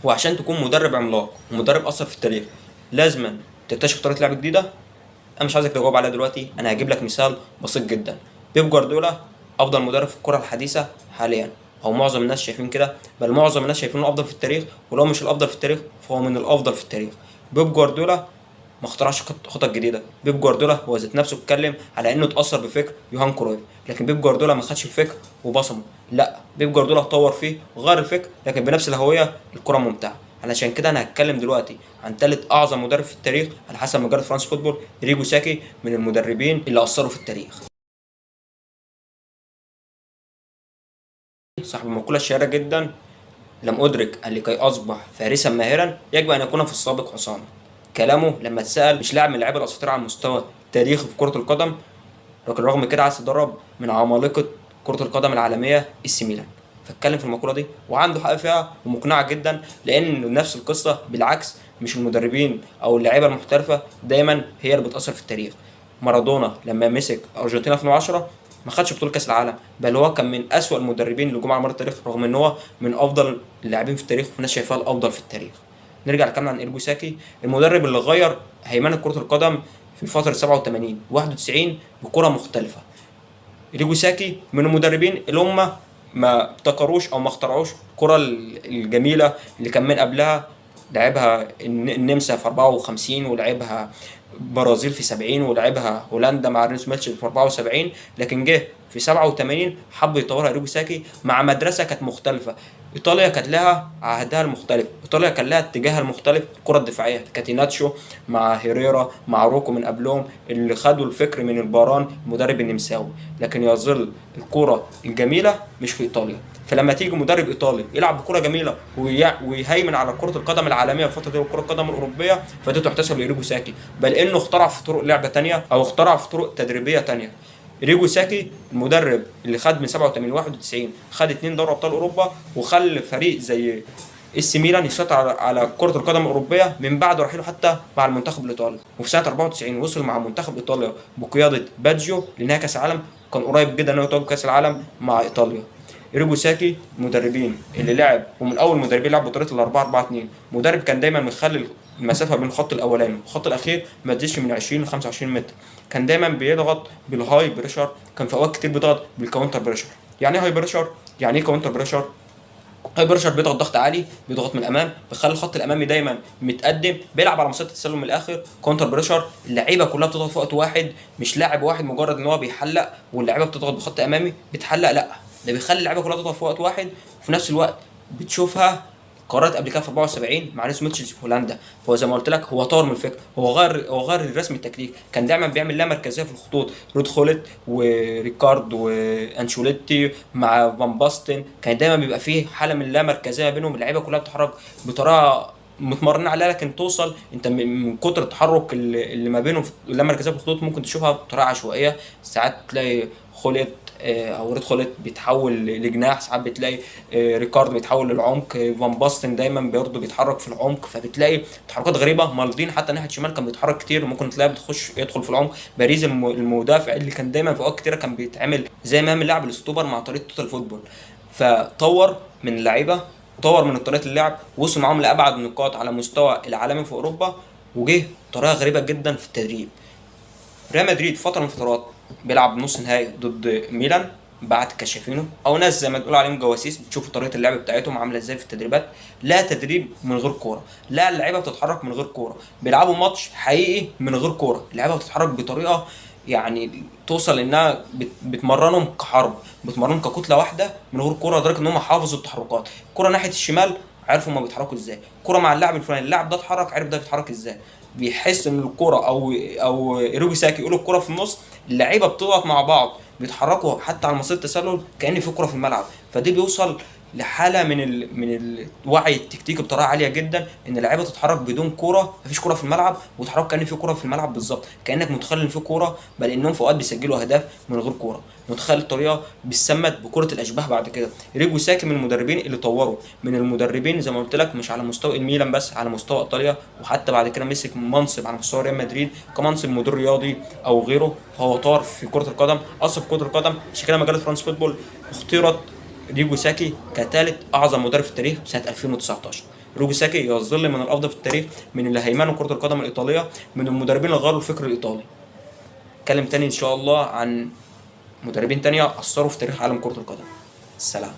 وعشان تكون مدرب عملاق ومدرب اثر في التاريخ لازم تكتشف طريقه لعب جديده. انا مش عايزك تجاوب عليها دلوقتي، انا هجيب لك مثال بسيط جدا. بيب جوارديولا افضل مدرب في الكره الحديثه حاليا، او معظم الناس شايفين كده، بل معظم الناس شايفينه الافضل في التاريخ، ولو مش الافضل في التاريخ فهو من الافضل في التاريخ. بيب جوارديولا ما اخترعش خطط جديده. بيب جوارديولا هو ذات نفسه اتكلم على انه اتاثر بفكر يوهان كرويف، لكن بيب جوارديولا ما خدش الفكر وبصمه، لا بيب جوارديولا طور فيه وغير الفكر، لكن بنفس الهويه الكره ممتعه. علشان كده انا هتكلم دلوقتي عن ثالث اعظم مدرب في التاريخ على حسب مجله فرانس فوتبول، ريجو ساكي، من المدربين اللي اثروا في التاريخ. صاحب المقوله الشهيره جدا: لم ادرك ان لكي اصبح فارسا ماهرا يجب ان يكون في السابق حصانا. كلامه لما اتسال مش لاعب من لعيبه الاساطير على المستوى التاريخي في كره القدم، لكن رغم كده عايز يدرب من عمالقه كره القدم العالميه السي ميلان. فاتكلم في المقوله دي وعنده حق فيها ومقنعه جدا، لان نفس القصه بالعكس، مش المدربين او اللعيبه المحترفه دايما هي اللي بتاثر في التاريخ. مارادونا لما مسك ارجنتين 2010 ما خدش بطوله كاس العالم، بل هو كان من اسوأ المدربين اللي جم على مر التاريخ، رغم ان هو من افضل اللاعبين في التاريخ والناس شايفاه الافضل في التاريخ. نرجع نتكلم عن إيرجو ساكي، المدرب اللي غير هيمنه كره القدم في فتره 87 91 بكره مختلفه. إيرجو ساكي من المدربين اللي هم ما ابتكروش او ما اخترعوش الكره الجميله اللي كان من قبلها. لعبها النمسا في 54، ولعبها برازيل في 70، ولعبها هولندا مع رينس ميتشل في 74، لكن جه في 87 حب يطورها إيرجو ساكي مع مدرسه كانت مختلفه. ايطاليا كانت لها عهدها المختلف، ايطاليا كان لها اتجاهها المختلف، الكره الدفاعيه كاتيناتشو مع هيريرا مع روكو من قبلهم اللي خدوا الفكر من الباران المدرب النمساوي، لكن يظل الكره الجميله مش في ايطاليا. فلما تيجي مدرب ايطالي يلعب بكره جميله ويهيمن على كره القدم العالميه في فتره كره القدم الاوروبيه، فدي تحتسب لإيرجو ساكي، بل انه اخترع في طرق لعبه تانية او اخترع في طرق تدريبيه تانية. ريجو ساكي المدرب اللي خد من 87 ل 91 خد 2 دوري ابطال اوروبا، وخلى فريق زي اس ميلان يسيطر على كره القدم الاوروبيه من بعد رحيله حتى مع المنتخب الايطالي. وفي سنه 94 وصل مع منتخب ايطاليا بقياده باجيو لنهائي كاس العالم، كان قريب جدا انه يتوج كاس العالم مع ايطاليا. ريجو ساكي المدربين اللي لعب ومن اول المدربين لعب بطريقه ال 4-4-2، مدرب كان دايما مخلي المسافه بين الخط الاولاني والخط الاخير ما تزيدش من 20 ل 25 متر. كان دايما بيضغط بالهاي بريشر، كان في اوقات كتير بيضغط بالكاونتر بريشر. يعني ايه هاي بريشر؟ يعني ايه كاونتر بريشر؟ هاي بريشر بيضغط ضغط عالي، بيضغط من الامام، بيخلي الخط الامامي دايما متقدم، بيلعب على مسيره التسلل من الاخر. كاونتر بريشر اللعيبه كلها بتضغط في وقت واحد، مش لاعب واحد مجرد ان هو بيحلق واللعيبه بتضغط بخط امامي بتحلق، لا ده بيخلي اللعيبه كلها تضغط في وقت واحد، وفي نفس الوقت بتشوفها قرارات قبل كده في 74 مع ريس ميتشلز في هولندا. فهو زي ما قلت لك هو طور من الفكر، هو غير الرسم التكتيك. كان دايما بيعمل لا مركزيه في الخطوط، رود خولت وريكارد وانشوليتي مع فان باستن، كان دايما بيبقى فيه حاله من لا مركزيه بينهم، اللعيبه كلها بتتحرك بطريقه متمرنين عليها، لكن توصل انت من كتر التحرك اللي ما بينهم لا مركزيه في الخطوط ممكن تشوفها بطريقه عشوائيه. ساعات تلاقي خولت او ريد خولت بيتحول لجناح، ساعات بتلاقي ريكارد بيتحول للعمق، فان باستن دايما برضه بيتحرك في العمق، فبتلاقي تحركات غريبه. مالدين حتى ناحيه شمال كان بيتحرك كتير، ممكن تلاقيه يدخل في العمق. باريس المدافع اللي كان دايما في اوقات كتيره كان بيتعمل زي ما اللاعب الاستوبر مع طريقه توتال فوتبول. فطور من اللعيبه، طور من طريقه اللعب، وصل معاهم لابعد النقاط على مستوى العالمي في اوروبا، وجه بطريقه غريبه جدا في التدريب. ريال مدريد فتره من فترات بيلعب نص نهائي ضد ميلان، بعت كشافينه او ناس زي ما تقول عليهم جواسيس بتشوف طريقه اللعب بتاعتهم عامله ازاي في التدريبات. لا تدريب من غير كوره، لا اللعيبه بتتحرك من غير كوره، بيلعبوا ماتش حقيقي من غير كوره، اللعيبه بتتحرك بطريقه يعني توصل انها بتمرنهم كحرب، بتمرنهم ككتله واحده من غير كوره، لدرجه ان هم حافظوا التحركات. الكوره ناحيه الشمال عرفوا هم بيتحركوا ازاي، الكوره مع اللاعب الفلاني اللاعب ده اتحرك عرف ده بيتحرك ازاي، بيحس ان الكرة او روبي ساكي يقول الكرة في النص، اللعيبه بتضغط مع بعض بيتحركوا حتى على مسيره التسلل كأن في كرة في الملعب. فدي بيوصل لحاله من الوعي التكتيكي بطريقه عاليه جدا، ان اللعيبه تتحرك بدون كوره، مفيش كوره في الملعب، وتتحرك كأن في كوره في الملعب بالظبط، كانك متخيل ان في كوره، بل انهم في اوقات بيسجلوا اهداف من غير كوره. متخيل الطريقه بتسمت بكره الاشباه. بعد كده ريجو ساكي من المدربين اللي طوروا، من المدربين زي ما قلت لك مش على مستوى الميلان بس، على مستوى ايطاليا، وحتى بعد كده مسك منصب على مستوى ريال مدريد كمنصب مدير رياضي او غيره. فهو طار في كره القدم، اصلا في كره القدم. عشان كده مجله فرانس فوتبول اختيرت ريجو ساكي كثالث اعظم مدرب في التاريخ سنه 2019. روجو ساكي يظل من الافضل في التاريخ، من اللي هيمنوا كره القدم الايطاليه، من المدربين اللي غيروا الفكر الايطالي. اتكلم تاني ان شاء الله عن مدربين تانية اثروا في تاريخ عالم كره القدم. السلام.